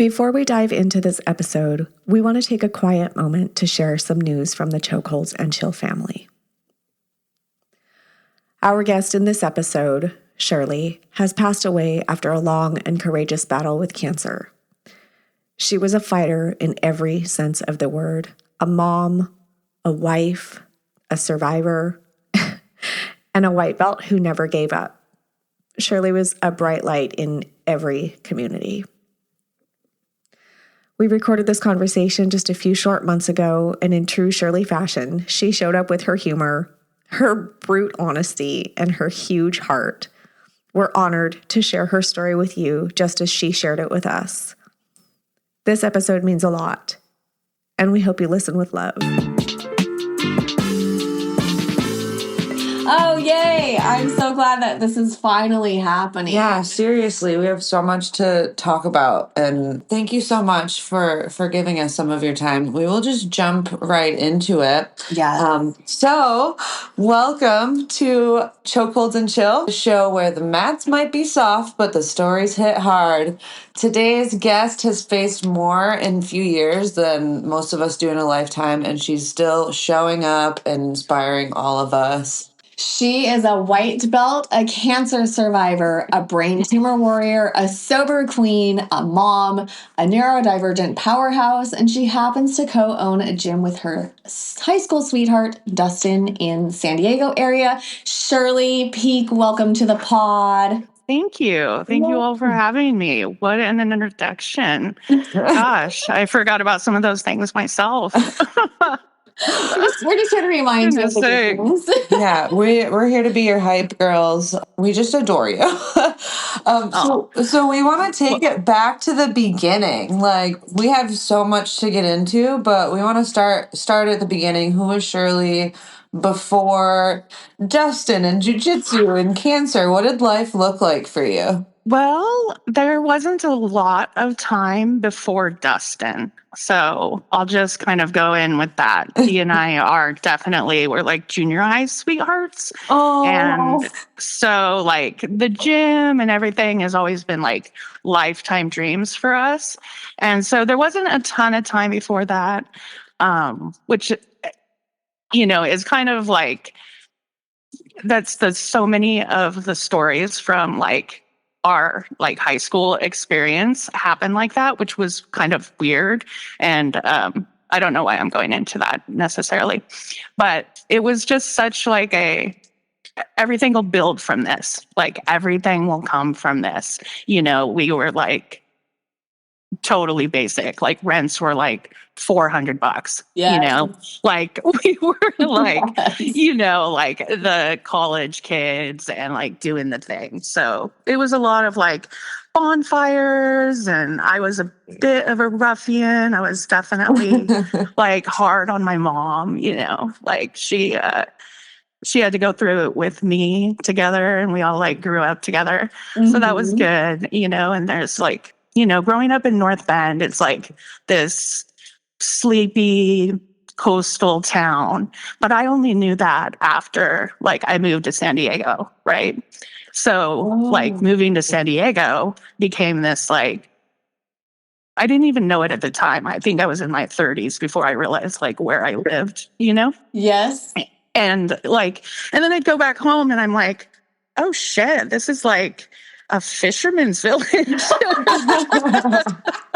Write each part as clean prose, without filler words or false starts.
Before we dive into this episode, we want to take a quiet moment to share some news from the Chokeholds and Chill family. Our guest in this episode, Shirley, has passed away after a long and courageous battle with cancer. She was a fighter in every sense of the word, a mom, a wife, a survivor, and a white belt who never gave up. Shirley was a bright light in every community. We recorded this conversation just a few short months ago, and in true Shirley fashion, she showed up with her humor, her brute honesty, and her huge heart. We're honored to share her story with you, just as she shared it with us. This episode means a lot, and we hope you listen with love. Oh, yay. I'm so glad that this is finally happening. Yeah, seriously, we have so much to talk about. And thank you so much for giving us some of your time. We will just jump right into it. Yeah. So, welcome to Chokeholds and Chill, the show where the mats might be soft, but the stories hit hard. Today's guest has faced more in a few years than most of us do in a lifetime, and she's still showing up and inspiring all of us. She is a white belt, a cancer survivor, a brain tumor warrior, a sober queen, a mom, a neurodivergent powerhouse, and she happens to co-own a gym with her high school sweetheart, Dustin, in San Diego area. Shirley Peak, welcome to the pod. Thank you. Thank you all for having me. What an introduction. Gosh, I forgot about some of those things myself. We're just here to remind you of the good things. Yeah, we're here to be your hype girls. We just adore you. So we want to take it back to the beginning. Like, we have so much to get into, but we want to start at the beginning. Who was Shirley before Dustin and Jiu Jitsu and cancer? What did life look like for you? Well, there wasn't a lot of time before Dustin. So I'll just kind of go in with that. He and I we're like junior high sweethearts. Oh. And so like the gym and everything has always been like lifetime dreams for us. And so there wasn't a ton of time before that, which, is kind of like, that's so many of the stories from like our like high school experience happened like that, which was kind of weird. And I don't know why I'm going into that necessarily, but it was just such like everything will build from this. Like everything will come from this. We were like totally basic, like rents were like $400, like we were like, like the college kids and like doing the thing. So it was a lot of like bonfires, and I was a bit of a ruffian. I was definitely like hard on my mom, like she had to go through it with me together, and we all like grew up together. Mm-hmm. So that was good, and there's like, growing up in North Bend, it's like this sleepy coastal town. But I only knew that after like I moved to San Diego, right? So like moving to San Diego became this like, I didn't even know it at the time. I think I was in my 30s before I realized like where I lived, Yes. And then I'd go back home and I'm like, oh shit, this is like a fisherman's village.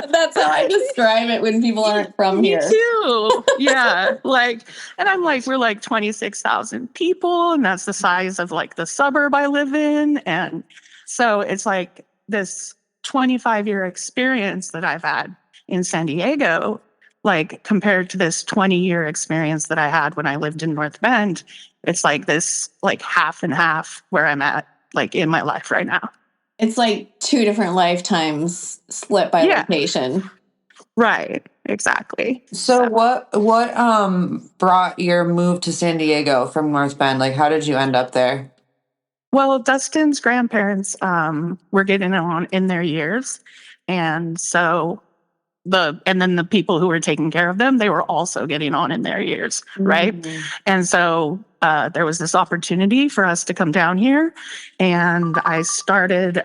That's how I describe it when people aren't from here. Me too. Yeah. And I'm like, we're like 26,000 people, and that's the size of like the suburb I live in. And so it's like this 25-year experience that I've had in San Diego, like compared to this 20-year experience that I had when I lived in North Bend. It's like this like half and half where I'm at like in my life right now. It's like two different lifetimes split by location. Right. Exactly. So what brought your move to San Diego from North Bend? Like, how did you end up there? Well, Dustin's grandparents were getting on in their years. And so then the people who were taking care of them, they were also getting on in their years, right? Mm-hmm. And so there was this opportunity for us to come down here, and I started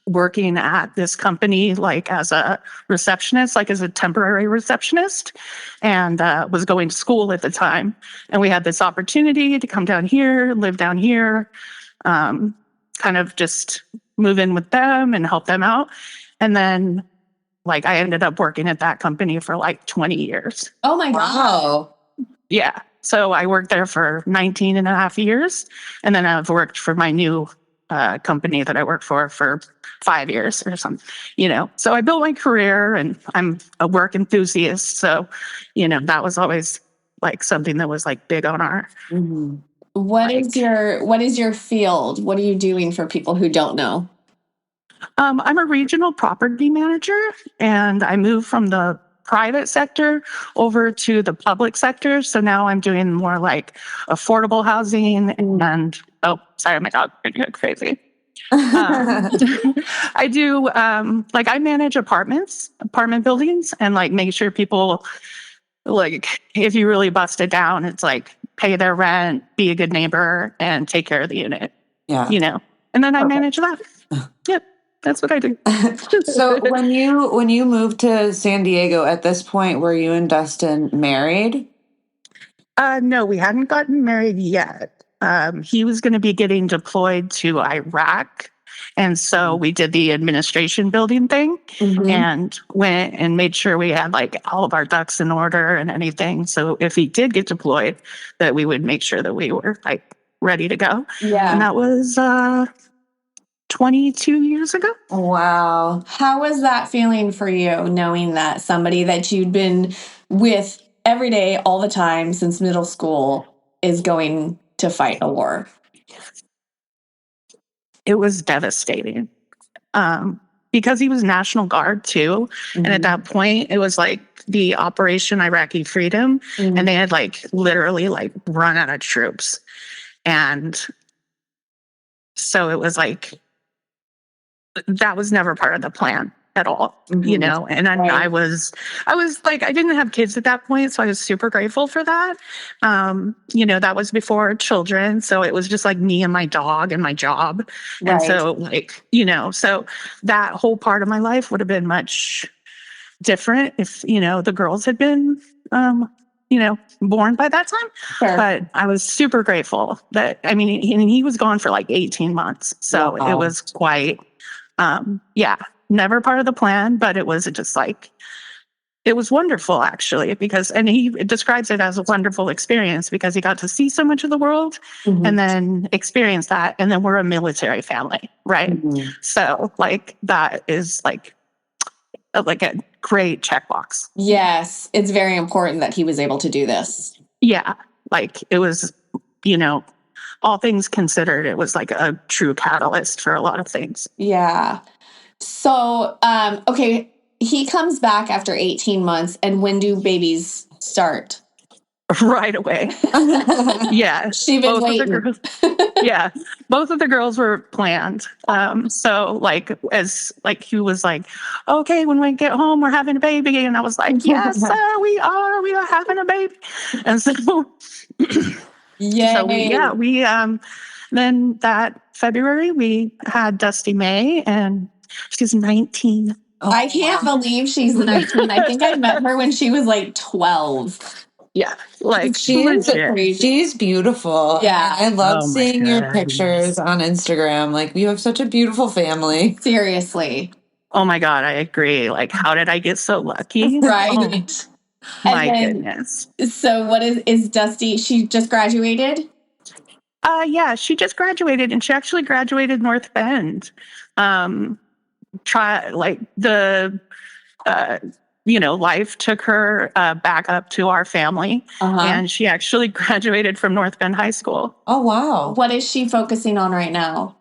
working at this company, like as a receptionist, like as a temporary receptionist, and was going to school at the time. And we had this opportunity to come down here, live down here, kind of just move in with them and help them out. And then like I ended up working at that company for like 20 years. Oh my God. Wow. Yeah. So I worked there for 19 and a half years. And then I've worked for my new company that I work for 5 years or something, So I built my career and I'm a work enthusiast. So, that was always like something that was like big on our. Mm-hmm. What is your field? What are you doing for people who don't know? I'm a regional property manager, and I moved from the private sector over to the public sector. So now I'm doing more like affordable housing and, oh, sorry, my dog went crazy. I do, like I manage apartment buildings and like make sure people, like if you really bust it down, it's like pay their rent, be a good neighbor and take care of the unit, Yeah. And then I manage that. Yep. That's what I do. So when you moved to San Diego at this point, were you and Dustin married? No, we hadn't gotten married yet. He was going to be getting deployed to Iraq. And so we did the administration building thing and went and made sure we had like all of our ducks in order and anything. So if he did get deployed, that we would make sure that we were like ready to go. Yeah. And that was 22 years ago. Wow. How was that feeling for you, knowing that somebody that you'd been with every day, all the time since middle school is going to fight a war? It was devastating because he was National Guard too. And at that point, it was like the Operation Iraqi Freedom. And they had like literally like run out of troops. And so it was like, that was never part of the plan at all, and then Right. I was like, I didn't have kids at that point. So I was super grateful for that. That was before children. So it was just like me and my dog and my job. Right. And so like, so that whole part of my life would have been much different if, the girls had been, born by that time. Sure. But I was super grateful that, he was gone for like 18 months. So Wow. it was quite, never part of the plan, but it was just like, it was wonderful actually, and he describes it as a wonderful experience because he got to see so much of the world and then experience that. And then we're a military family, right? So like, that is like a great checkbox. Yes. It's very important that he was able to do this. Yeah. Like it was, all things considered, it was like a true catalyst for a lot of things. Yeah. So, okay, he comes back after 18 months, and when do babies start? Right away. Yeah. She's been waiting. Both of the girls were planned. So like, as like, he was like, okay, when we get home, we're having a baby. And I was like, yes, sir, we are having a baby. And so, Yay. Then that February we had Dusty May and she's 19. I can't believe she's 19. I think I met her when she was like 12. Yeah, like she's beautiful. Yeah. I love seeing your pictures on Instagram. Like, you have such a beautiful family. Seriously. Oh my God, I agree. Like, how did I get so lucky? Right. My goodness. So what is Dusty? She just graduated? Yeah, she just graduated, and she actually graduated North Bend. Life took her back up to our family, and she actually graduated from North Bend High School. Oh, wow. What is she focusing on right now?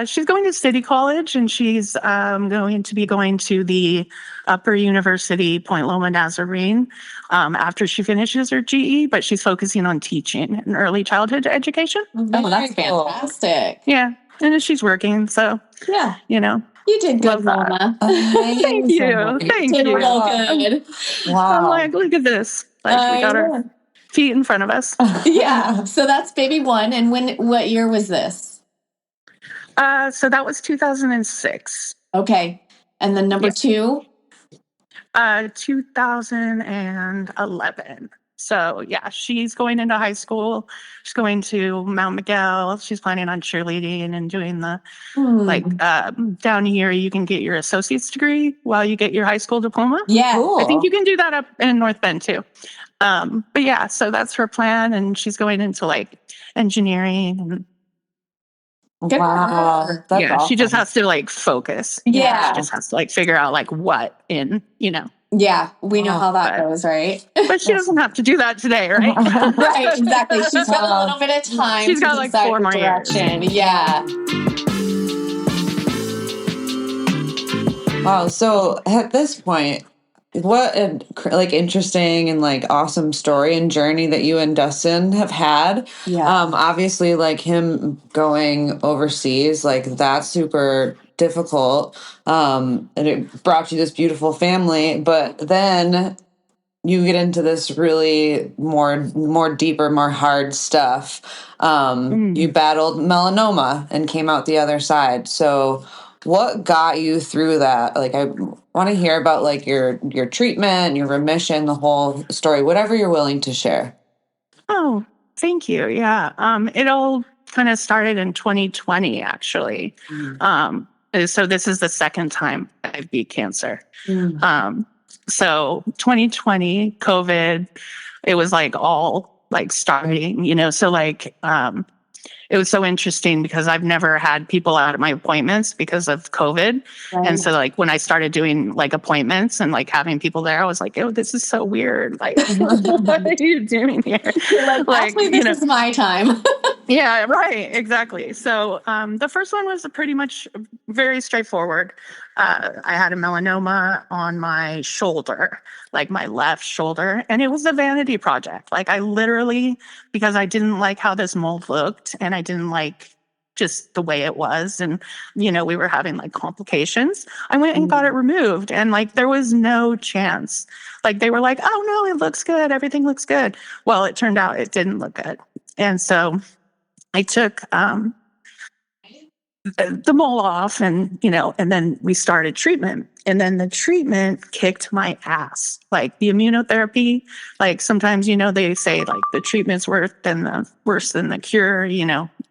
She's going to City College, and she's going to be going to the Upper University Point Loma Nazarene after she finishes her GE, but she's focusing on teaching and early childhood education. Oh, that's fantastic. Yeah, and she's working, so, yeah, You did good, Mama. Thank you. Thank you. Good. Wow. I'm like, look at this. Like, we got our feet in front of us. Yeah. So that's baby one. And what year was this? So that was 2006. Okay. And then number two? 2011. So yeah, she's going into high school. She's going to Mount Miguel. She's planning on cheerleading and doing the down here you can get your associate's degree while you get your high school diploma. Yeah. Cool. I think you can do that up in North Bend too. But yeah, so that's her plan, and she's going into like engineering. And Good for Wow. her. That's yeah, she just awesome. has to like focus. Yeah. She just has to like figure out like what in, Yeah, we know how that But- goes, right? but she doesn't have to do that today, right? Right, exactly. She's got a little bit of time. She's to got, like, decide 4 her more years. direction. Yeah. Wow. So at this point, what a like interesting and like awesome story and journey that you and Dustin have had. Yeah. Obviously, like him going overseas, like that's super difficult. And it brought you this beautiful family, but then you get into this really more deeper, more hard stuff. You battled melanoma and came out the other side. So what got you through that? Like, I want to hear about like your treatment, your remission, the whole story, whatever you're willing to share. Oh, thank you. Yeah. It all kind of started in 2020, actually. So this is the second time I beat cancer. So 2020, COVID, it was like all like starting, so like, it was so interesting because I've never had people out at my appointments because of COVID. Right. And so like when I started doing like appointments and like having people there, I was like, oh, this is so weird. Like, what are you doing here? You're like, actually, this is my time. Yeah, right. Exactly. So the first one was pretty much very straightforward. I had a melanoma on my shoulder, like my left shoulder, and it was a vanity project. Like I literally, because I didn't like how this mold looked and I didn't like just the way it was. And, we were having like complications. I went and got it removed, and like there was no chance. Like they were like, oh no, it looks good. Everything looks good. Well, it turned out it didn't look good. And so I took the mole off and then we started treatment, and then the treatment kicked my ass. Like the immunotherapy, like sometimes, they say like the treatment's worse than the cure,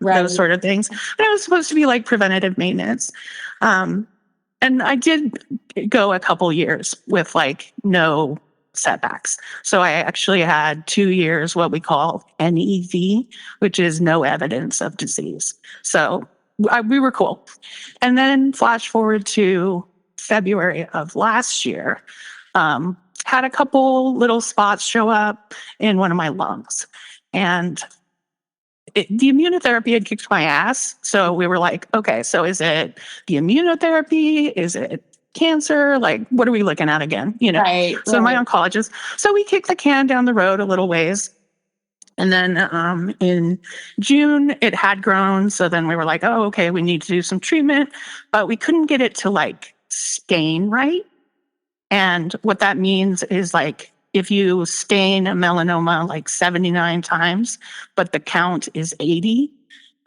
Right. those sort of things. But it was supposed to be like preventative maintenance. And I did go a couple years with like no setbacks. So I actually had 2 years, what we call NEV, which is no evidence of disease. So we were cool. And then flash forward to February of last year, had a couple little spots show up in one of my lungs. And the immunotherapy had kicked my ass. So we were like, okay, so is it the immunotherapy? Is it cancer? Like, what are we looking at again? Right. So my oncologist, so we kicked the can down the road a little ways. And then in June, it had grown. So then we were like, oh, okay, we need to do some treatment, but we couldn't get it to like stain right. And what that means is like, if you stain a melanoma like 79 times, but the count is 80,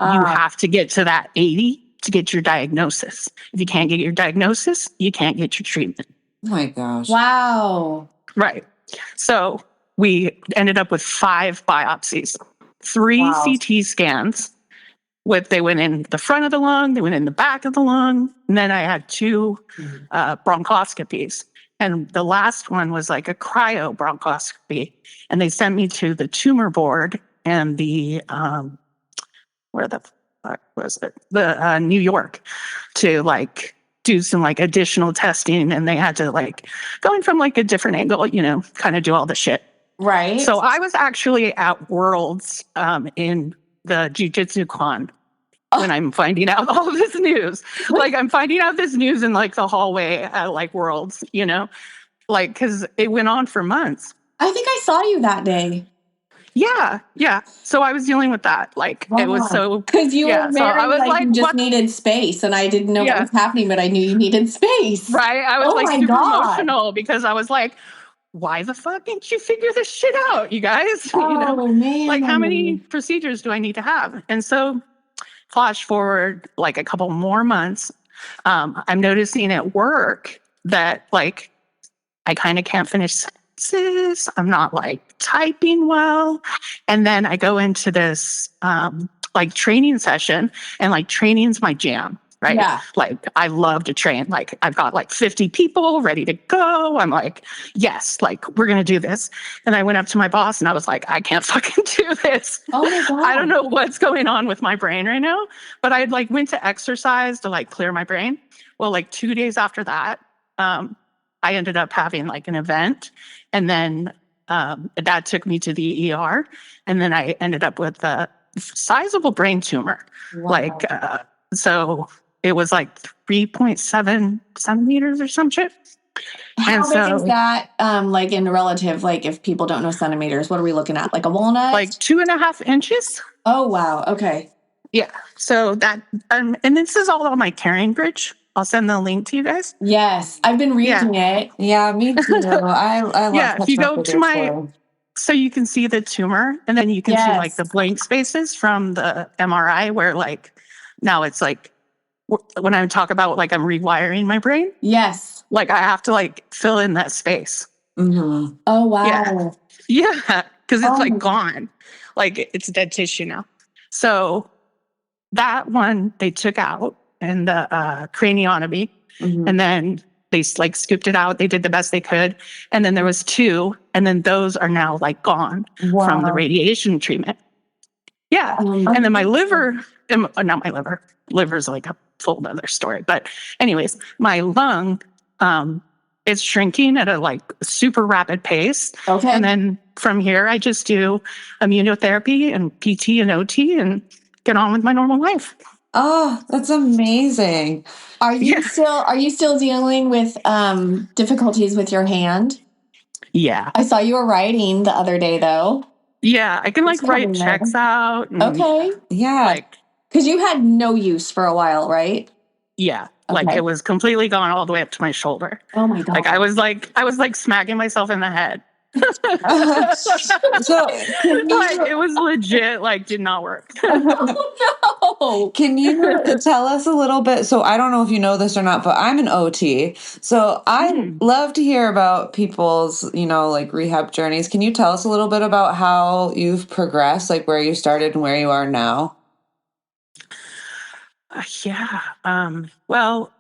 you have to get to that 80 to get your diagnosis. If you can't get your diagnosis, you can't get your treatment. Oh my gosh. Wow. Right. So we ended up with 5 biopsies, 3 CT scans. They went in the front of the lung, they went in the back of the lung, and then I had 2 bronchoscopies. And the last one was like a cryo bronchoscopy. And they sent me to the tumor board and the, where the fuck was it? The New York to like do some like additional testing. And they had to like, going from like a different angle, kind of do all the shit. Right. So I was actually at Worlds in the Jiu Jitsu con when I'm finding out all this news. Like I'm finding out this news in like the hallway at like Worlds, like because it went on for months. I think I saw you that day. Yeah. So I was dealing with that. Like it was so because you were very so I was like you just needed space, and I didn't know what was happening, but I knew you needed space. Right. I was like super emotional because I was like, why the fuck didn't you figure this shit out, you guys? Oh man! Like how many procedures do I need to have? And so flash forward like a couple more months, I'm noticing at work that like I kind of can't finish sentences. I'm not like typing well. And then I go into this like training session, and like training's my jam, right? Yeah. Like I love to train. Like I've got like 50 people ready to go. I'm like, yes, like we're going to do this. And I went up to my boss and I was like, I can't fucking do this. Oh my God. I don't know what's going on with my brain right now, but I like went to exercise to like clear my brain. Well, like 2 days after that, I ended up having like an event, and then that took me to the ER, and then I ended up with a sizable brain tumor. Wow. Like, so it was like 3.7 centimeters or some shit. How And big so, is that, like in relative, like if people don't know centimeters, what are we looking at? Like a walnut? like 2.5 inches. Oh, wow. Okay. Yeah. So that, and this is all on my Caring Bridge. I'll send the link to you guys. Yes. I've been reading it. Yeah, me too. I love Yeah, if you catching up go with to your my, story. so you can see the tumor, and then you can see like Yes. the blank spaces from the MRI where like now it's like when I talk about like I'm rewiring my brain, Yes. like I have to like fill in that space. Mm-hmm. Oh, wow. Yeah. Yeah, because it's Oh like my- gone. Like it's dead tissue now. So that one they took out and the craniotomy, Mm-hmm. and then they like scooped it out. They did the best they could, and then there was 2, and then those are now like gone from the Wow. radiation treatment. Yeah, and then my liver, not my liver. Liver's like a full other story. But anyways, my lung is shrinking at a like super rapid pace. Okay. And then from here, I just do immunotherapy and PT and OT and get on with my normal life. Oh, that's amazing. Are you Yeah. still dealing with difficulties with your hand? Yeah. I saw you were writing the other day though. Yeah. I can like What's write happening there? checks out. And, Okay. Yeah. Like, Because you had no use for a while, right? yeah. Like Okay. it was completely gone all the way up to my shoulder. Oh my God. Like I was like smacking myself in the head. So can Like you, it was legit, like did not work. Oh no. can you tell us a little bit? So I don't know if you know this or not, but I'm an OT. So I love to hear about people's, like rehab journeys. Can you tell us a little bit about how you've progressed, like where you started and where you are now? Yeah. Well,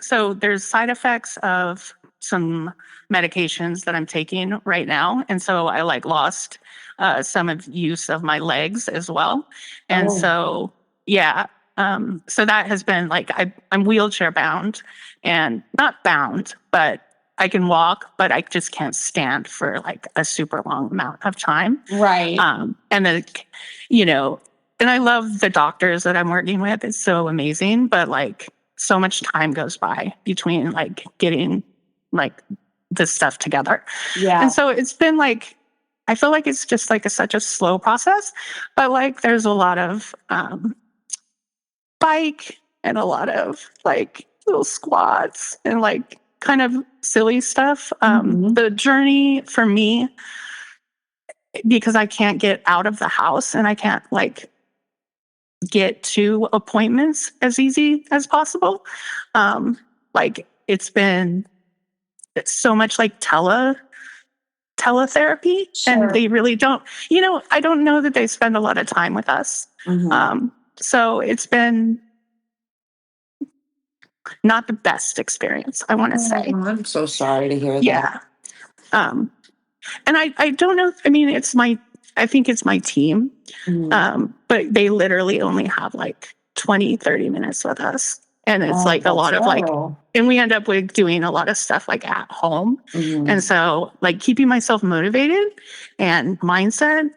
so there's side effects of some medications that I'm taking right now. And so I like lost some of use of my legs as well. And Oh. so, yeah. So that has been like, I'm wheelchair bound, and not bound, but I can walk, but I just can't stand for like a super long amount of time. Right. And then, you know, and I love the doctors that I'm working with. It's so amazing, but like so much time goes by between like getting like this stuff together. Yeah. And so it's been like, I feel like it's just like such a slow process, but like there's a lot of bike and a lot of like little squats and like kind of silly stuff. The journey for me, because I can't get out of the house and I can't like get to appointments as easy as possible. Like it's been so much like teletherapy, Sure. and they really don't, I don't know that they spend a lot of time with us. Mm-hmm. So it's been not the best experience, I want to say. I'm so sorry to hear that. Yeah. And I don't know. I mean, I think it's my team. Mhm. But they literally only have like 20, 30 minutes with us. And it's Oh, like a lot of that's like, horrible. and we end up with doing a lot of stuff like at home. Mhm. And so like keeping myself motivated and mindset,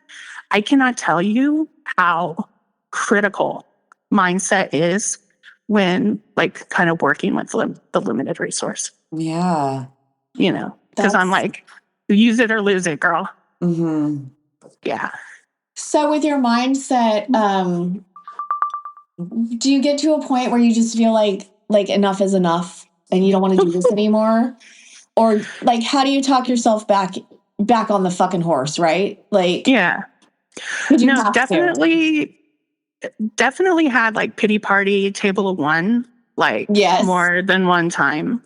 I cannot tell you how critical mindset is when like kind of working with the limited resource, Yeah. because I'm That's- like, use it or lose it, girl. Mm-hmm. Yeah. So with your mindset, do you get to a point where you just feel like enough is enough and you don't want to do this anymore? Or like how do you talk yourself back on the fucking horse, right? Like Yeah. you No, have to. definitely. definitely had like pity party table of one, like Yes. more than one time,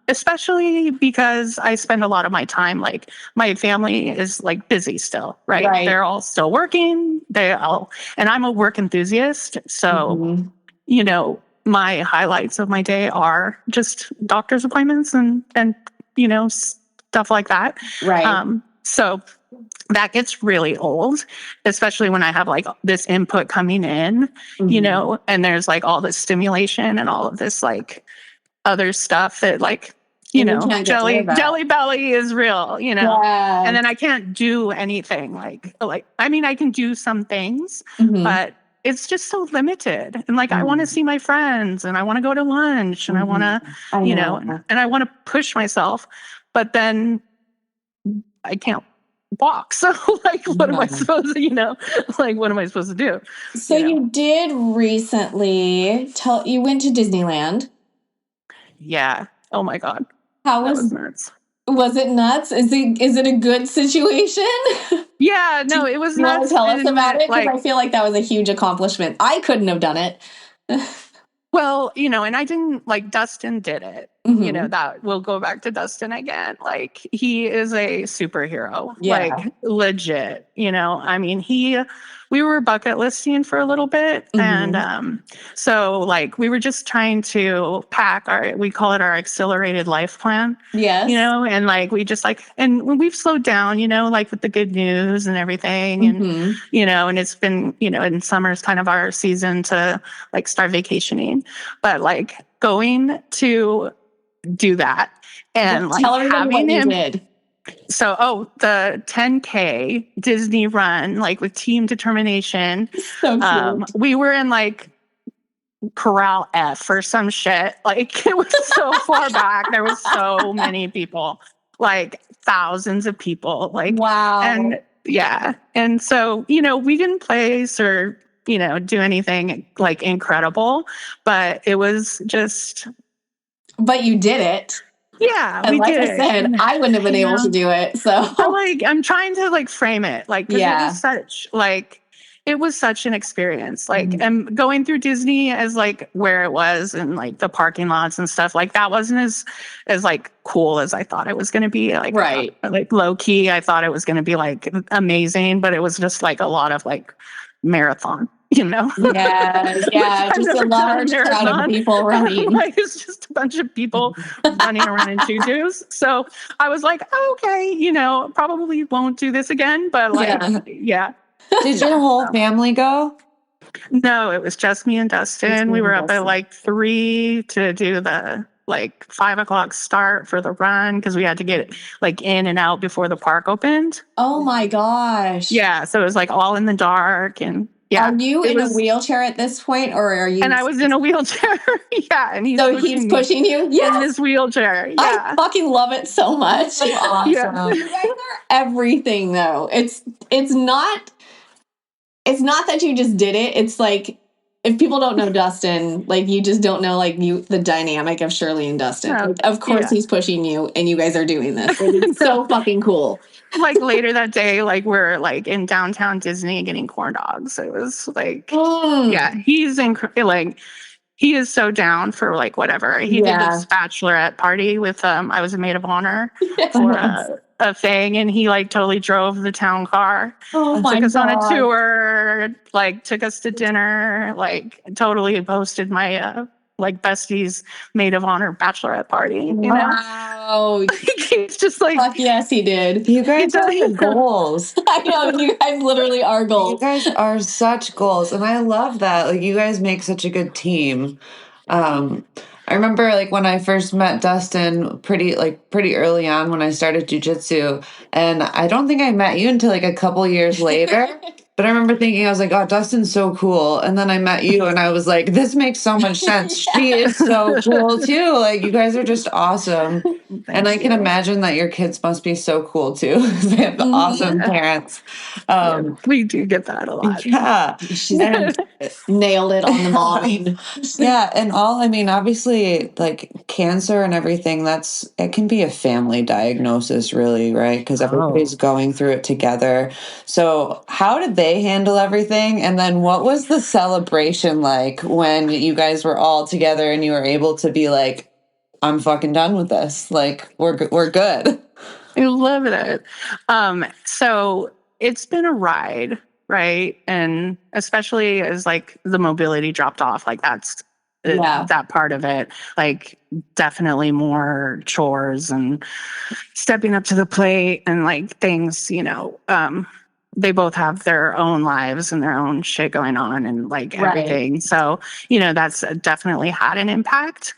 especially because I spend a lot of my time, like my family is like busy still, right? Right. They're all still working. And I'm a work enthusiast. So, Mhm. My highlights of my day are just doctor's appointments and stuff like that. Right. So that gets really old, especially when I have like this input coming in, Mhm. and there's like all this stimulation and all of this like other stuff that like, And you can't get rid of that. jelly belly is real, and Yeah. then I can't do anything like, I mean, I can do some things, Mhm. but it's just so limited. And like, I want to Mhm. see my friends and I want to go to lunch and I want to, I know. and I want to push myself, but then I can't walk. So like, what am I Yeah. supposed to, like, what am I supposed to do? So you did recently you went to Disneyland. Yeah. Oh my God. How That was was nuts. it nuts? Is it a good situation? Yeah, no, it was You want nuts. to tell us about it? Because Like, I feel like that was a huge accomplishment. I couldn't have done it. well, and I didn't like Dustin did it. Mhm. That we'll go back to Dustin again. Like, he is a superhero, Yeah. like legit. I mean, we were bucket listing for a little bit, and so like we were just trying to pack we call it our accelerated life plan. Yes. And like we just like, and we've slowed down, like with the good news and everything, and Mhm. and it's been, and summer's kind of our season to like start vacationing, but like going to do that and like Tell everybody what having you him. did. So, the 10K Disney run, like with team determination. So cute. We were in like Corral F or some shit. Like, it was so far back. There was so many people, like thousands of people. Like, Wow. and yeah. And so, we didn't place or, do anything like incredible, but it was just. But you did it. Yeah, And we like did I it. said, And, I wouldn't have been able to do it. So I'm trying to like frame it, like, because Yeah. it was such an experience. Like, Mhm. and going through Disney as like where it was and like the parking lots and stuff, like that wasn't as like cool as I thought it was going to be. Like, Right. like low key, I thought it was going to be like amazing, but it was just like a lot of like marathon. Yeah, yeah, I've just a never done large crowd of marathon. people running. Like, it's just a bunch of people running around in tutus. So I was like, okay, probably won't do this again, but like, yeah. Did your whole family go? No, it was just me and Dustin. We me were and up at Dustin. like 3 to do the like 5 o'clock start for the run because we had to get like in and out before the park opened. Oh my gosh. Yeah, so it was like all in the dark, and yeah. Are you in a wheelchair at this point, or are you? And I was in a wheelchair. Yeah, and he's pushing you. in Yeah, this wheelchair. I Yeah. fucking love it so much. Awesome. Yeah. You guys are everything, though. It's not that you just did it. It's like, if people don't know Dustin, like, you just don't know like the dynamic of Shirley and Dustin. No, Like, of course, yeah. he's pushing you, and you guys are doing this. It's so fucking cool. Like later that day, like we're like in downtown Disney getting corn dogs. It was like, yeah, he's like, he is so down for like whatever. He did this bachelorette party with I was a maid of honor for a thing, and he like totally drove the town car. Oh my took us on a God. tour, like took us to dinner, like totally hosted my like bestie's maid of honor bachelorette party. You know, Wow. he's just like, Fuck yes, he did. You guys are the goals. I know, you guys literally are You goals. guys are such goals, and I love that. Like, you guys make such a good team. I remember like when I first met Dustin pretty early on when I started Jiu Jitsu, and I don't think I met you until like a couple years later. But I remember thinking, I was like, oh, Dustin's so cool. And then I met you and I was like, this makes so much sense. She is so cool too. Like, you guys are just awesome. And I can imagine that your kids must be so cool too. They have awesome parents. We do get that a lot. Yeah. She's nailed it on the momming. Yeah. And I mean, obviously, like cancer and everything, it can be a family diagnosis, really, right? Because everybody's going through it together. So, how did they handle everything? And then, what was the celebration like when you guys were all together and you were able to be like, I'm fucking done with this. Like, we're good. I love it. So it's been a ride, right? And especially as like the mobility dropped off, like that's that part of it. Like definitely more chores and stepping up to the plate and like things, they both have their own lives and their own shit going on and like everything. So, that's definitely had an impact.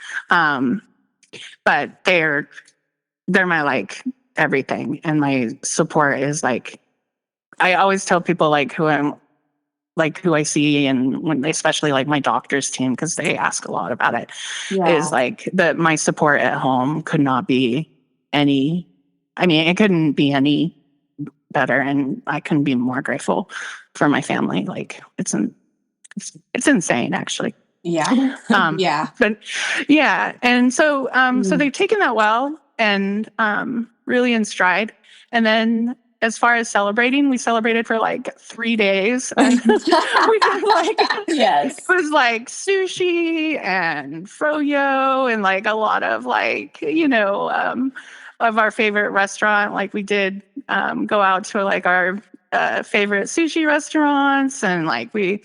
But they're my like everything, and my support is like, I always tell people like who I see, and when especially like my doctor's team, because they ask a lot about it, is like that my support at home could not be any. I mean, it couldn't be any better, and I couldn't be more grateful for my family. Like it's insane, actually. Yeah. But yeah. And so, so they've taken that well and, really in stride. And then as far as celebrating, we celebrated for like 3 days. And we did like, yes, it was like sushi and froyo and like a lot of like, of our favorite restaurant. Like we did, go out to like our, favorite sushi restaurants, and like we,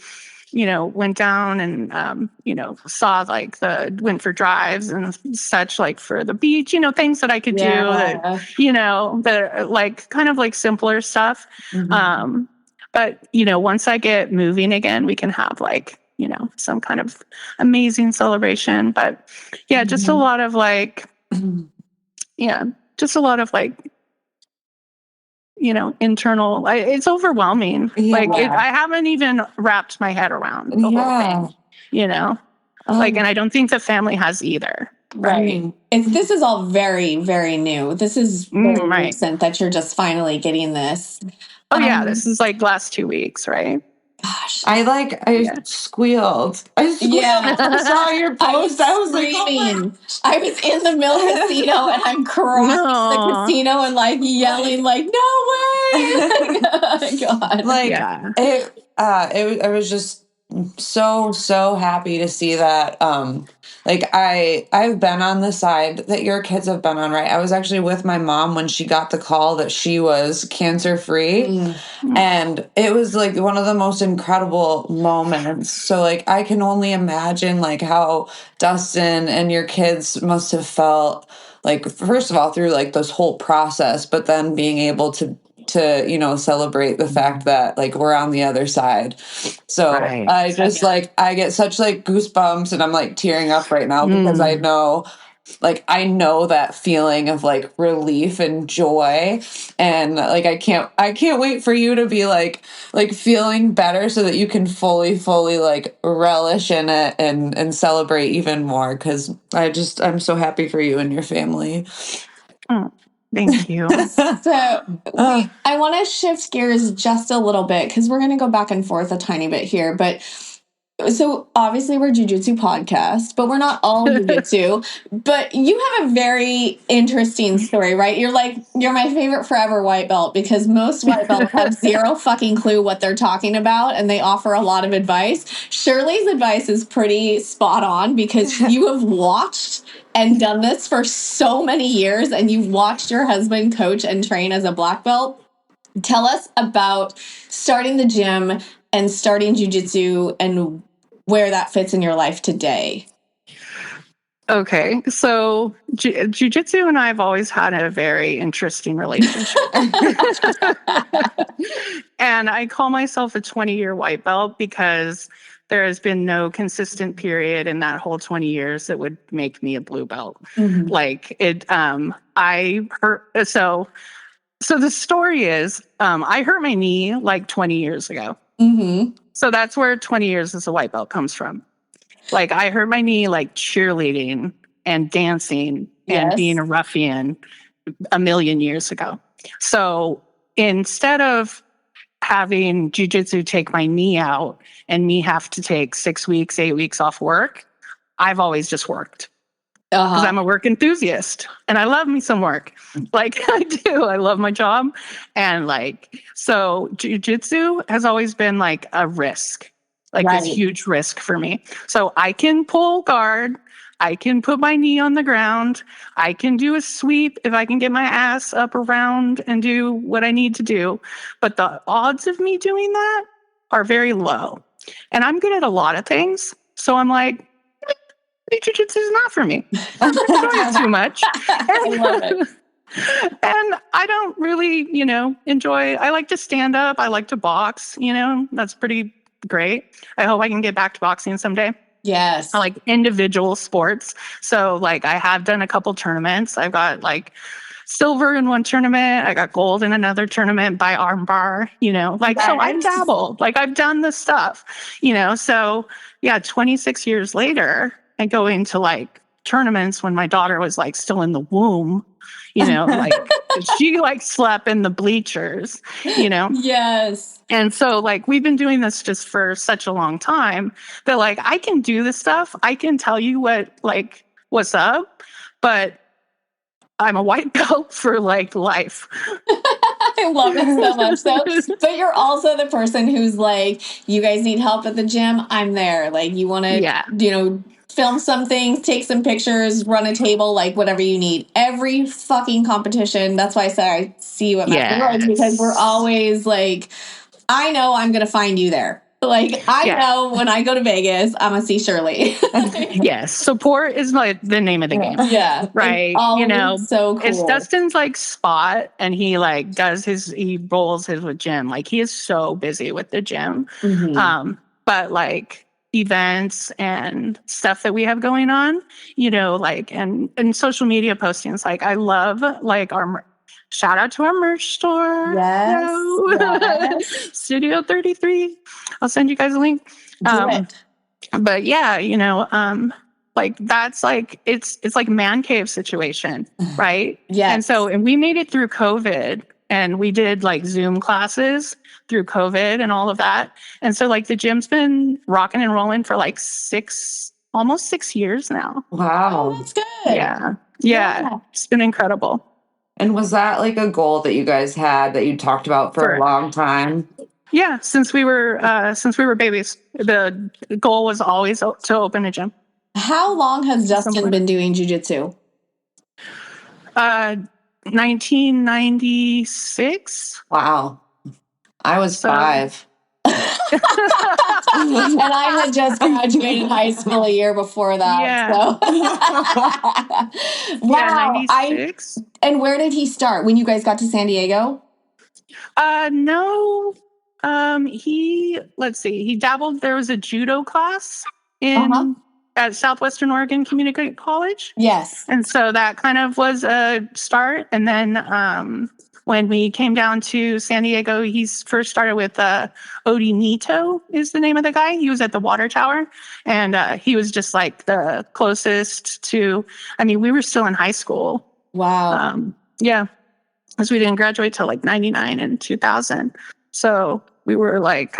went down and, saw like went for drives and such, like for the beach, things that I could do that, that like kind of like simpler stuff. But, once I get moving again, we can have like, some kind of amazing celebration. But yeah, just a lot of like, just a lot of like, internal, it's overwhelming. I haven't even wrapped my head around the whole thing, like, and I don't think the family has either. Right. This is all very, very new. This is very recent that you're just finally getting this. Oh yeah. This is like last 2 weeks, right? Gosh. I squealed. I saw your post. I was like, screaming. I was in the Mill Casino and I'm crying in the casino and like yelling like, no way. God. Like it was just so happy to see that. Like I've been on the side that your kids have been on, right? I was actually with my mom when she got the call that she was cancer free. And it was like one of the most incredible moments. So like I can only imagine like how Dustin and your kids must have felt, like first of all through like this whole process, but then being able to celebrate the fact that like we're on the other side. So I just like I get such like goosebumps and I'm like tearing up right now because I know that feeling of like relief and joy, and like I can't wait for you to be like feeling better so that you can fully like relish in it and celebrate even more, because I'm so happy for you and your family. Thank you. So I want to shift gears just a little bit because we're going to go back and forth a tiny bit here. But so obviously we're Jiu Jitsu podcast, but we're not all Jiu Jitsu. But you have a very interesting story, right? You're my favorite forever white belt, because most white belts have zero fucking clue what they're talking about, and they offer a lot of advice. Shirley's advice is pretty spot on because you have watched and done this for so many years, and you've watched your husband coach and train as a black belt. Tell us about starting the gym and starting jiu-jitsu and where that fits in your life today. Okay, so jiu-jitsu and I have always had a very interesting relationship. And I call myself a 20-year white belt because there has been no consistent period in that whole 20 years that would make me a blue belt. Like it, I hurt. So the story is, I hurt my knee like 20 years ago. So that's where 20 years as a white belt comes from. Like I hurt my knee like cheerleading and dancing and Yes. being a ruffian a million years ago. So instead of having jujitsu take my knee out and me have to take 6 weeks, 8 weeks off work, I've always just worked because I'm a work enthusiast and I love me some work. Like I do. I love my job. And like, so jujitsu has always been like a risk, like this huge risk for me. So I can pull guard. I can put my knee on the ground. I can do a sweep if I can get my ass up around and do what I need to do. But the odds of me doing that are very low. And I'm good at a lot of things. So I'm like, jiu-jitsu is not for me. I enjoy it too much. I love it. And I don't really, enjoy, I like to stand up. I like to box, that's pretty great. I hope I can get back to boxing someday. Yes. I like individual sports. So like I have done a couple tournaments. I've got like silver in one tournament. I got gold in another tournament by armbar, so I've dabbled, like I've done this stuff, so yeah, 26 years later and going to like tournaments when my daughter was like still in the womb, like she like slept in the bleachers, Yes. And so like we've been doing this just for such a long time that like I can do this stuff. I can tell you what's up, but I'm a white belt for like life. I love it so much. So, but you're also the person who's like, you guys need help at the gym? I'm there. Like you want to, film some things, take some pictures, run a table, like whatever you need. Every fucking competition. That's why I said I see you at my because we're always like, I know I'm going to find you there. Like, I know when I go to Vegas, I'm going to see Shirley. Yes. Support is like the name of the game. Yeah. Right. So cool. It's Dustin's like spot and he like he rolls his with gym. Like he is so busy with the gym. Mm-hmm. But like events and stuff that we have going on, like, and social media postings. Like I love like shout out to our merch store. Yes. Studio 33. I'll send you guys a link. Do it. But yeah, like that's like it's like man cave situation, right? Yeah. And we made it through COVID and we did like Zoom classes through COVID and all of that. And so like the gym's been rocking and rolling for like almost 6 years now. Wow. Oh, that's good. Yeah. It's been incredible. And was that like a goal that you guys had that you talked about for a long time? Yeah, since we were babies, the goal was always to open a gym. How long has Dustin been doing jiu-jitsu? 1996. Wow. I was 5. And I had just graduated high school a year before that. Yeah. So. Wow. 96. And where did he start? When you guys got to San Diego? No. He dabbled. There was a judo class at Southwestern Oregon Community College. Yes. And so that kind of was a start. And then when we came down to San Diego, he first started with Odi Nito is the name of the guy. He was at the water tower. And he was just like the closest to, we were still in high school. Wow. Yeah. Because we didn't graduate till like 99 and 2000. So we were like,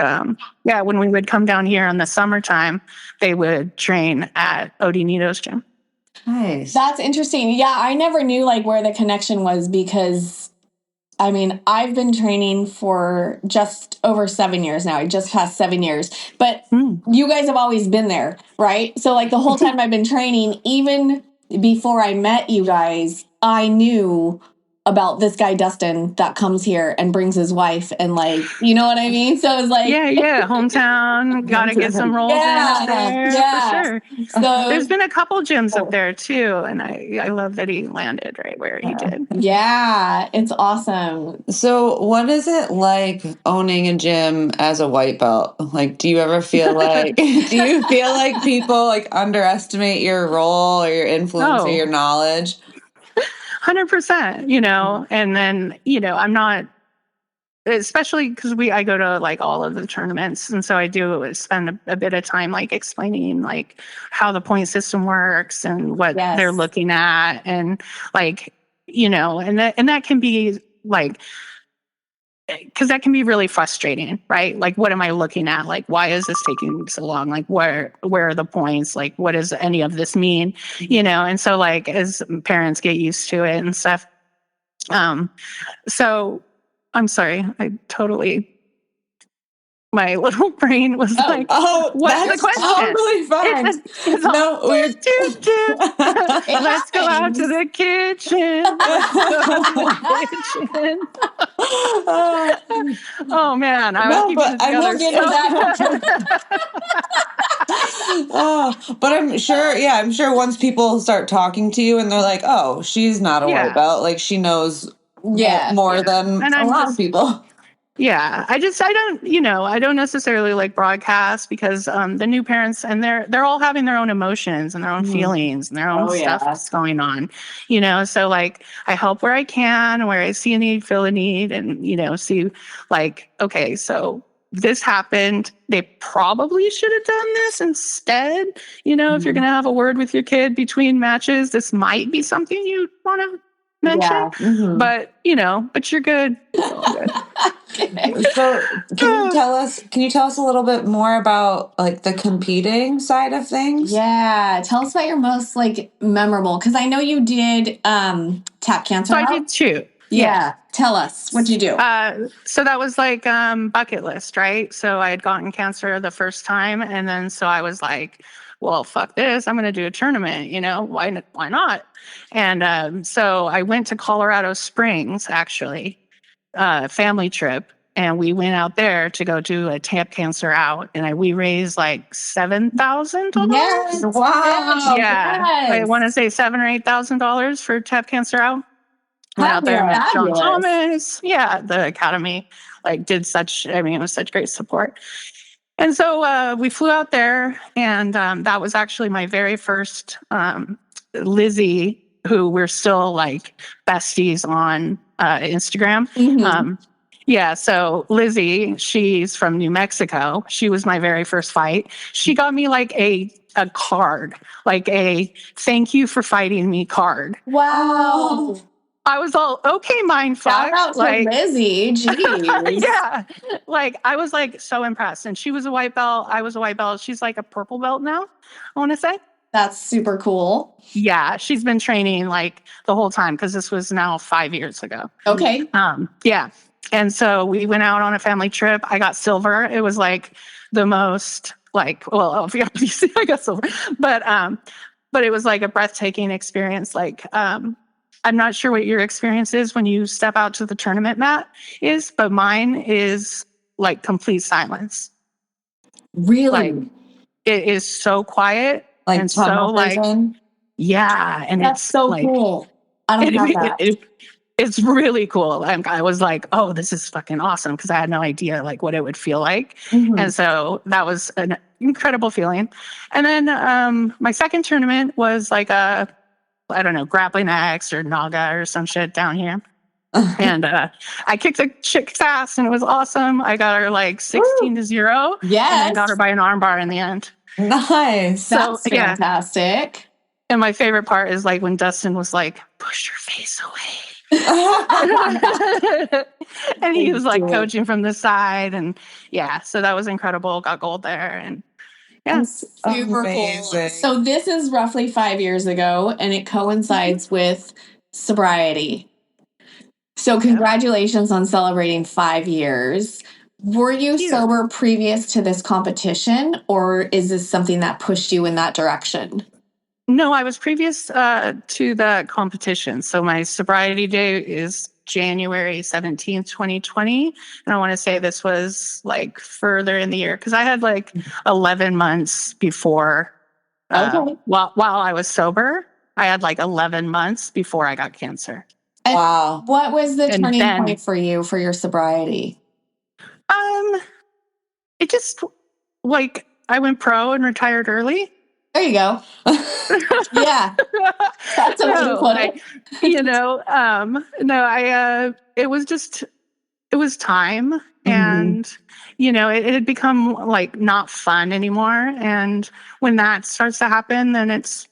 when we would come down here in the summertime, they would train at Odi Nito's gym. Nice. That's interesting. Yeah, I never knew like where the connection was because, I've been training for just over 7 years now. I just passed 7 years. But you guys have always been there, right? So like the whole time I've been training, even before I met you guys, I knew about this guy Dustin that comes here and brings his wife and like, you know what I mean? So it's like hometown, gotta get some rolls in there for sure. So there's been a couple gyms up there too, and I love that he landed right where he did. Yeah, it's awesome. So what is it like owning a gym as a white belt? Like, do you ever feel like people like underestimate your role or your influence or your knowledge? 100%, and then, I'm not especially because I go to like all of the tournaments, and so I do spend a bit of time like explaining like how the point system works and what they're looking at, and like, and that can be like, because that can be really frustrating, right? Like, what am I looking at? Like, why is this taking so long? Like, where are the points? Like, what does any of this mean? And so like as parents get used to it and stuff. So I'm sorry, my little brain was like, what's the question? Totally fine. No, we're let's go out to the kitchen. Oh man, I was keeping it together. But I'm sure once people start talking to you and they're like, oh, she's not a white belt, like she knows more than a lot of people. Yeah, I don't necessarily like broadcast because the new parents, and they're all having their own emotions and their own feelings and their own stuff that's going on, so like I help where I can, where I see a need, feel a need, and see like, okay, so this happened, they probably should have done this instead. If you're gonna have a word with your kid between matches, this might be something you want to mention, but you're good. So can you tell us a little bit more about like the competing side of things? Yeah, tell us about your most like memorable, because I know you did tap cancer. So I did too. Yeah. Tell us, what'd you do? So that was like bucket list, right? So I had gotten cancer the first time, and then so I was like, well, fuck this, I'm going to do a tournament, why not? And so I went to Colorado Springs, actually, family trip, and we went out there to go do a tap cancer out, and we raised like $7,000. Yes. Wow. Yeah. Yes. I want to say $7,000 or $8,000 for tap cancer out. Went out there and met John Thomas. Yeah, the Academy did it was such great support. And so we flew out there, and that was actually my very first Lizzie, who we're still like besties on Instagram. Yeah, so Lizzie, she's from New Mexico. She was my very first fight. She got me like a card, like a thank you for fighting me card. Wow. I was all, okay, mindfuck. Shout out to Lizzie. Jeez. Yeah. Like, I was like so impressed. And she was a white belt. I was a white belt. She's like a purple belt now, I want to say. That's super cool. Yeah. She's been training like the whole time, because this was now 5 years ago. Okay. Yeah. And so we went out on a family trip. I got silver. It was like the most obviously I got silver, but it was like a breathtaking experience. Like, I'm not sure what your experience is when you step out to the tournament mat is, but mine is like complete silence. Really? Like, it is so quiet. Like, and so like, yeah. And that's it's so like, cool. I don't have that. It's really cool. I was like, oh, this is fucking awesome, because I had no idea like what it would feel like. And so that was an incredible feeling. And then my second tournament was like grappling X or Naga or some shit down here. And I kicked a chick's ass, and it was awesome. I got her like 16-0. Yes. And I got her by an armbar in the end. Nice. That's fantastic. And my favorite part is like when Dustin was like, push your face away. And he was like coaching from the side, and so that was incredible. Got gold there, and super cool. So this is roughly 5 years ago, and it coincides with sobriety. So congratulations on celebrating 5 years. Were you sober previous to this competition, or is this something that pushed you in that direction? No, I was previous to the competition. So my sobriety day is January 17th, 2020. And I want to say this was like further in the year, because I had like 11 months before, while I was sober, I had like 11 months before I got cancer. And wow. What was the turning point for you for your sobriety? It just like, I went pro and retired early. There you go. Yeah. That's a way to put it. it was just, it was time. And, it had become like not fun anymore. And when that starts to happen, then it's,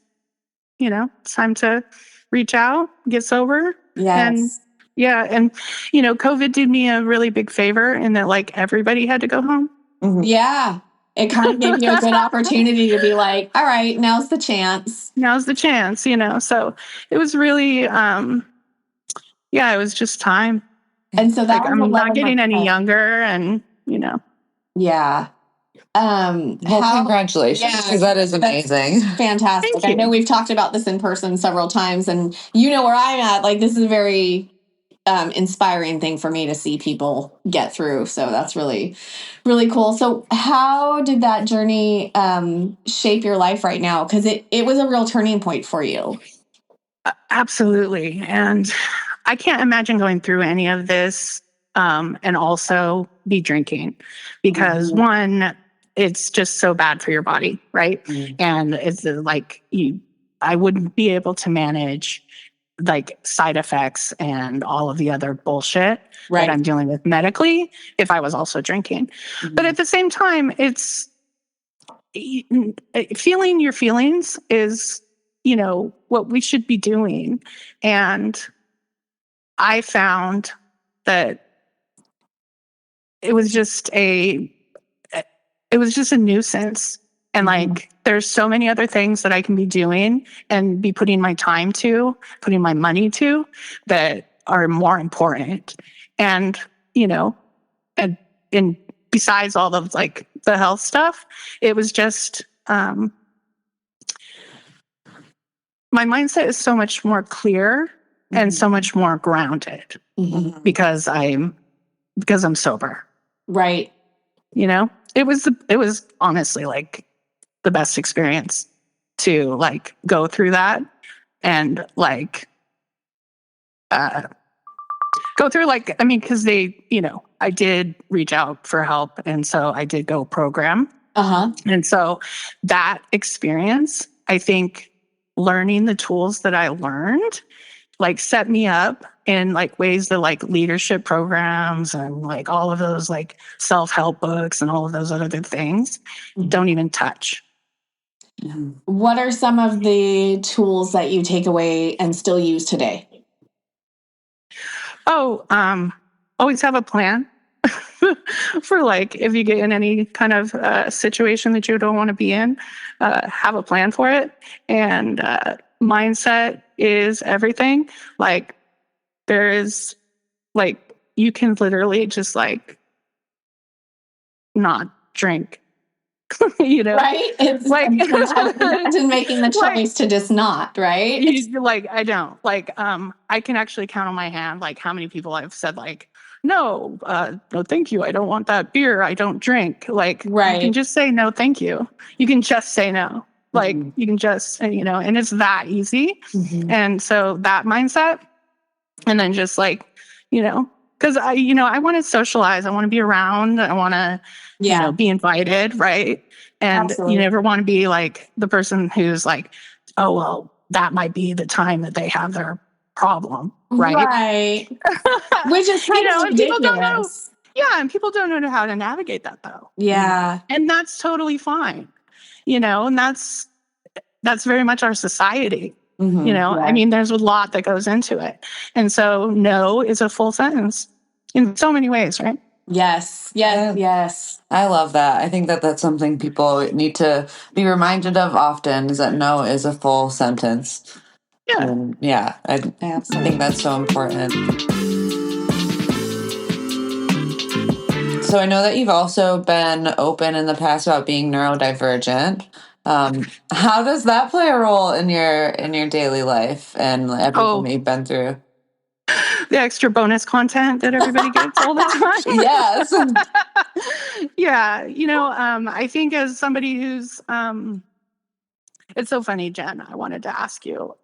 it's time to reach out, get sober. And Yes. and, COVID did me a really big favor in that like everybody had to go home. Yeah. It kind of gave you a good opportunity to be like, all right, now's the chance. Now's the chance, So it was really, it was just time. And so that Like, was I'm not 11 getting months any ago. younger and, Yeah. Well, congratulations, because that is amazing. Fantastic. Thank you. I know we've talked about this in person several times, and where I'm at. Like, this is a very inspiring thing for me to see people get through. So that's really, really cool. So how did that journey shape your life right now? Because it was a real turning point for you. Absolutely. And I can't imagine going through any of this and also be drinking because one, it's just so bad for your body, right? And it's like I wouldn't be able to manage like side effects and all of the other bullshit that I'm dealing with medically if I was also drinking. But at the same time, it's feeling your feelings is, what we should be doing. And I found that it was just a nuisance. And like, there's so many other things that I can be doing and be putting my time to, putting my money to that are more important. And, and besides all of like the health stuff, it was just, my mindset is so much more clear and so much more grounded because I'm sober. Right. It was honestly like the best experience to like go through that and like go through like, I mean, because they, I did reach out for help. And so I did go program. And so that experience, I think learning the tools that I learned, like set me up in like ways that like leadership programs and like all of those like self-help books and all of those other things don't even touch. What are some of the tools that you take away and still use today? Always have a plan for like, if you get in any kind of situation that you don't want to be in, have a plan for it. And mindset is everything. Like there is like, you can literally just like not drink, Right? It's like, imagine making the choice to just not, right? Like, I don't like, I can actually count on my hand, like how many people I've said like, no, thank you. I don't want that beer. I don't drink. Like, you can just say no, thank you. You can just say no. Like you can just, and it's that easy. And so that mindset, and then just like, because I want to socialize. I want to be around. I want to, be invited. Right. And you never want to be like the person who's like, oh, well, that might be the time that they have their problem. Right. Which is kind of ridiculous. People don't know. Yeah. And people don't know how to navigate that though. Yeah. And that's totally fine. And that's very much our society. I mean, there's a lot that goes into it. And so no is a full sentence in so many ways, right? Yes. I love that. I think that that's something people need to be reminded of often, is that no is a full sentence. Yeah. And I think that's so important. So I know that you've also been open in the past about being neurodivergent. How does that play a role in your daily life and everything that you've been through? The extra bonus content that everybody gets all the time. Yes. Yeah. I think as somebody who's, it's so funny, Jen, I wanted to ask you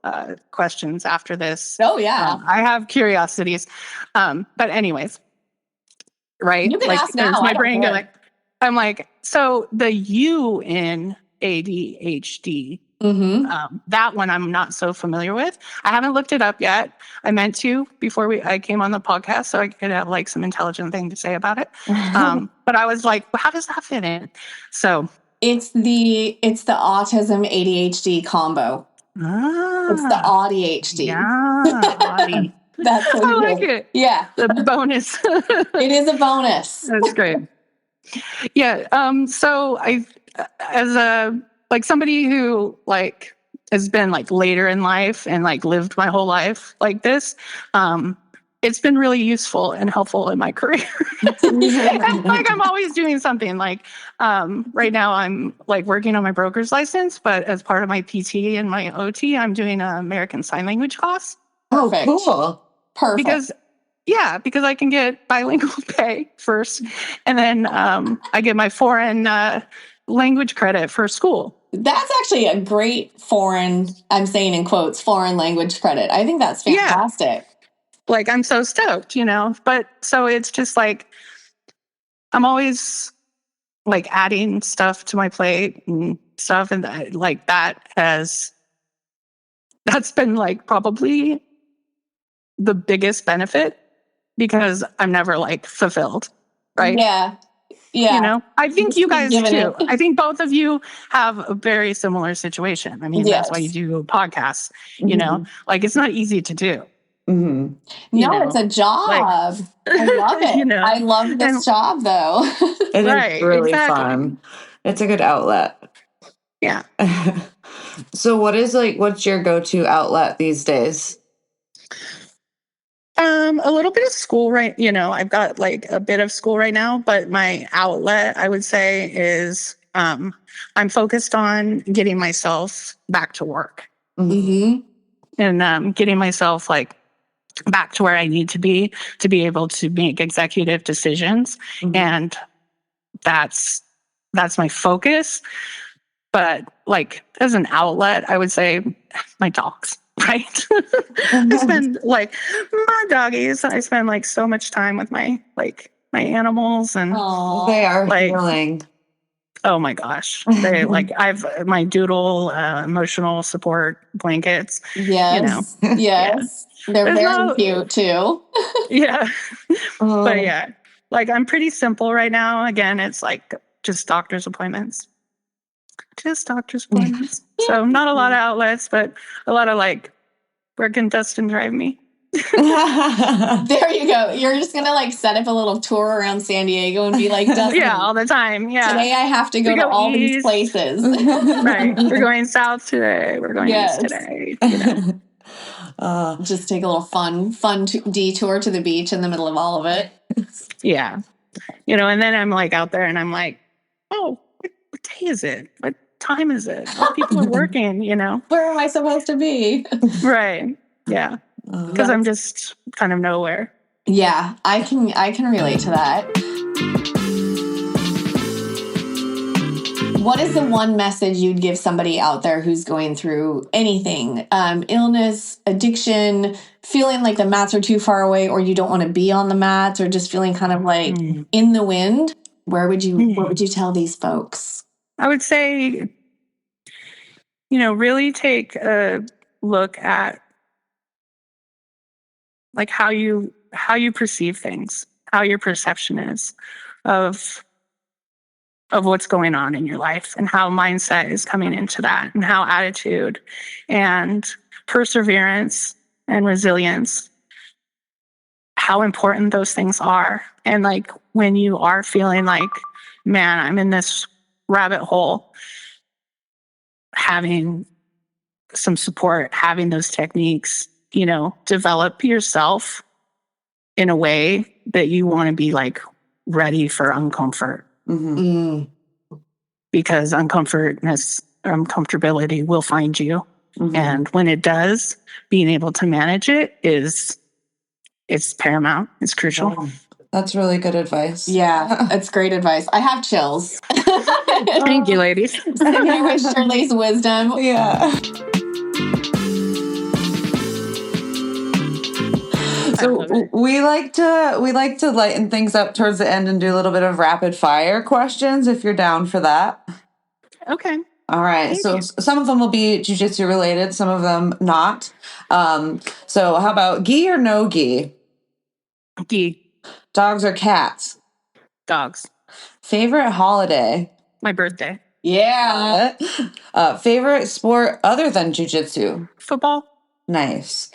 questions after this. Oh, yeah. I have curiosities. But anyways, right? You can like, ask now. My brain going, I'm like, so the U in ADHD, that one I'm not so familiar with. I haven't looked it up yet. I meant to before I came on the podcast, so I could have like some intelligent thing to say about it. But I was like, well, how does that fit in? So It's the autism ADHD combo. It's the ADHD. Yeah, Audie. That's what I like is. it. Yeah. The bonus. It is a bonus. That's great. Yeah. So I, as a like somebody who like has been like later in life and like lived my whole life like this, it's been really useful and helpful in my career. And, like I'm always doing something. Like right now, I'm like working on my broker's license, but as part of my PT and my OT, I'm doing an American Sign Language class. Perfect. Oh, cool. Perfect. Because I can get bilingual pay first, and then I get my foreign language credit for school. That's actually a great foreign, I'm saying in quotes, foreign language credit. I think that's fantastic. Yeah. Like, I'm so stoked, but so it's just like, I'm always like adding stuff to my plate and stuff. And like that's been like probably the biggest benefit because I'm never like fulfilled. Right. Yeah. Yeah. I think you guys Given too. it. I think both of you have a very similar situation. I mean, that's why you Yes. do podcasts, Mhm. like it's not easy to do. Mhm. No, it's a job. Like, I love it. I love this job though. It Right, is really exactly. fun. It's a good outlet. Yeah. So what's your go-to outlet these days? A little bit of school, right? I've got like a bit of school right now, but my outlet, I would say, is I'm focused on getting myself back to work Mm-hmm. and getting myself like back to where I need to be able to make executive decisions. Mhm. And that's my focus. But like as an outlet, I would say my dogs, right? I spend like my doggies. I spend like so much time with my animals and They are like, healing. oh my gosh. They like I've my doodle emotional support blankets. Yes. Yeah. Yes. They're There's very no- cute too. Yeah. Oh. But yeah, like I'm pretty simple right now. Again, it's like just doctor's appointments. Just doctor's appointments. So not a lot of outlets, but a lot of like, where can Dustin drive me? There you go. You're just gonna like set up a little tour around San Diego and be like, Dustin, Yeah, all the time. Yeah. today I have to go to all these east. places. Right. We're going south today. We're going Yes. east today. Just take a little fun detour to the beach in the middle of all of it. Yeah. And then I'm like out there and I'm like, oh, what day is it? What time is it? All people are working, Where am I supposed to be? Right. Yeah. Because I'm just kind of nowhere. Yeah, I can relate to that. What is the one message you'd give somebody out there who's going through anything? Illness, addiction, feeling like the mats are too far away or you don't want to be on the mats or just feeling kind of like in the wind? What would you tell these folks? I would say, really take a look at like how you perceive things, how your perception is of what's going on in your life and how mindset is coming into that and how attitude and perseverance and resilience, how important those things are. And like when you are feeling like, man, I'm in this rabbit hole, having some support, having those techniques, develop yourself in a way that you want to be like ready for uncomfort. Mhm. Because uncomfortability will find you. Mhm. And when it does, being able to manage it it's paramount. It's crucial. Wow. That's really good advice. Yeah, that's great advice. I have chills. Thank you, ladies. Sitting here with Shirley's wisdom. Yeah. So we like to lighten things up towards the end and do a little bit of rapid fire questions if you're down for that. Okay. All right. Thank So you. some of them will be jujitsu related, some of them not. So how about gi or no gi? Gi. Dogs or cats? Dogs. Favorite holiday? My birthday. Yeah. Favorite sport other than jujitsu? Football. Nice.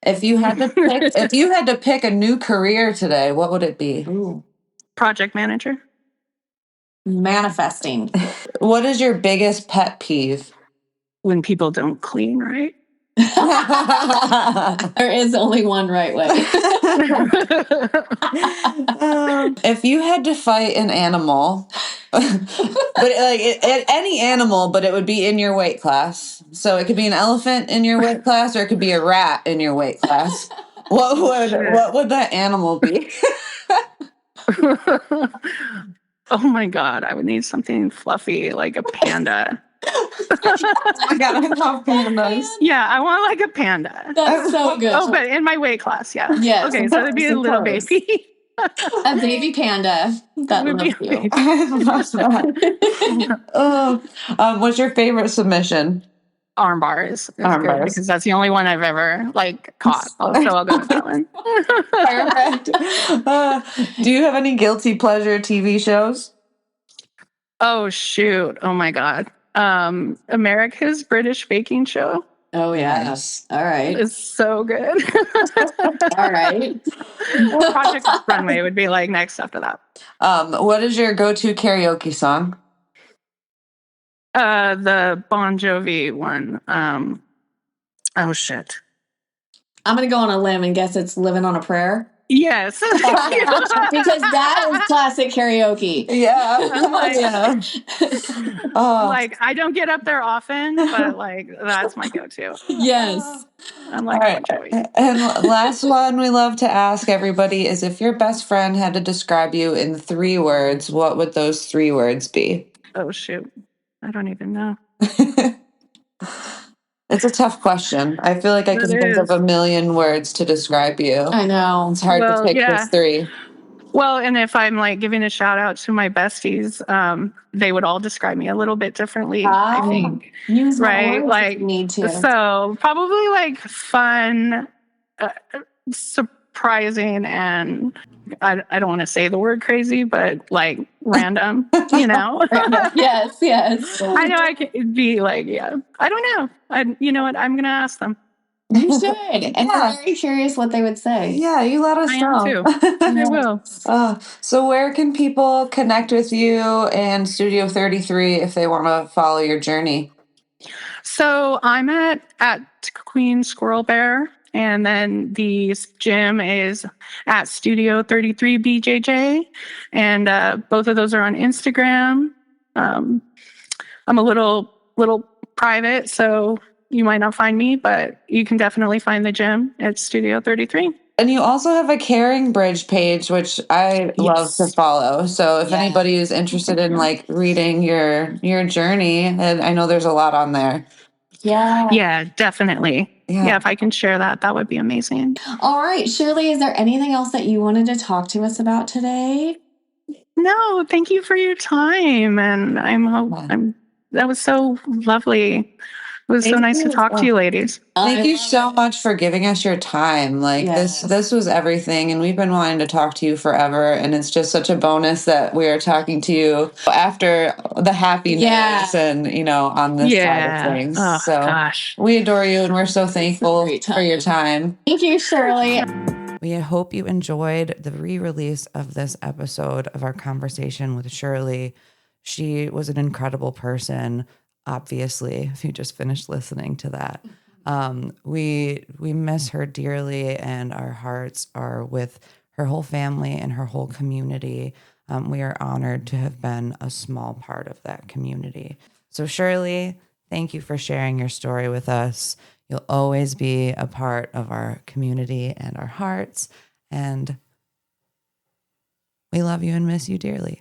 If you had to pick a new career today, what would it be? Ooh. Project manager. Manifesting. What is your biggest pet peeve? When people don't clean right. There is only one right way. If you had to fight an animal, but any animal, but it would be in your weight class. So it could be an elephant in your weight class, or it could be a rat in your weight class. What would that animal be? Oh my God, I would need something fluffy like a panda. Oh my God, I love pandas. Yeah, I want like a panda. That's so good. Oh, but in my weight class, yeah. Yes, Okay, of so it'd be course, a of little course. baby. A baby panda that Would be loves a you. baby. I love that. What's your favorite submission? Arm bars. That's Arm good bars. because that's the only one I've ever like caught. So I'll go with that one. Perfect. Do you have any guilty pleasure TV shows? Oh shoot. Oh my God. America's British Baking Show Oh, yeah. Nice. All right. is so good. All right. Project Runway would be like next after that. What is your go-to karaoke song? The Bon Jovi one. Oh shit. I'm going to go on a limb and guess it's Living on a Prayer. Yes. Because that is classic karaoke. Yeah. I'm like, Oh. like I don't get up there often, but like that's my go-to. Yes. I'm like All right. Bon Jovi. And last one we love to ask everybody is if your best friend had to describe you in 3 words, what would those 3 words be? Oh shoot. I don't even know. It's a tough question. I feel like I can think of a million words to describe you. I know. It's hard to pick just 3. Well, and if I'm like giving a shout out to my besties, they would all describe me a little bit differently, I think. Use Right? words Like if you need to. So probably like fun, surprising, and I don't want to say the word crazy, but like random, Yes, yes. I know I could be like, yeah, I don't know. You know what? I'm going to ask them. You should. And I'm very curious what they would say. Yeah, you let us I know. am too. I will. So where can people connect with you and Studio 33 if they want to follow your journey? So I'm at Queen Squirrel Bear, and then the gym is at Studio 33 BJJ, and both of those are on Instagram. I'm a little private, so you might not find me, but you can definitely find the gym at Studio 33. And you also have a Caring Bridge page, which I love to follow. So if anybody is interested in like reading your journey, and I know there's a lot on there. Yeah, definitely. Yeah, if I can share that, that would be amazing. All right, Shirley, is there anything else that you wanted to talk to us about today? No, thank you for your time, and that was so lovely. It was so nice to talk to you ladies. Thank you so much for giving us your time. Like this was everything, and we've been wanting to talk to you forever, and it's just such a bonus that we are talking to you after the happiness and on this side of things. Oh, so gosh. We adore you, and we're so thankful for your time. Thank you, Shirley. We hope you enjoyed the re-release of this episode of our conversation with Shirley. She was an incredible person. Obviously, if you just finished listening to that. We miss her dearly, and our hearts are with her whole family and her whole community. We are honored to have been a small part of that community. So Shirley, thank you for sharing your story with us. You'll always be a part of our community and our hearts, and we love you and miss you dearly.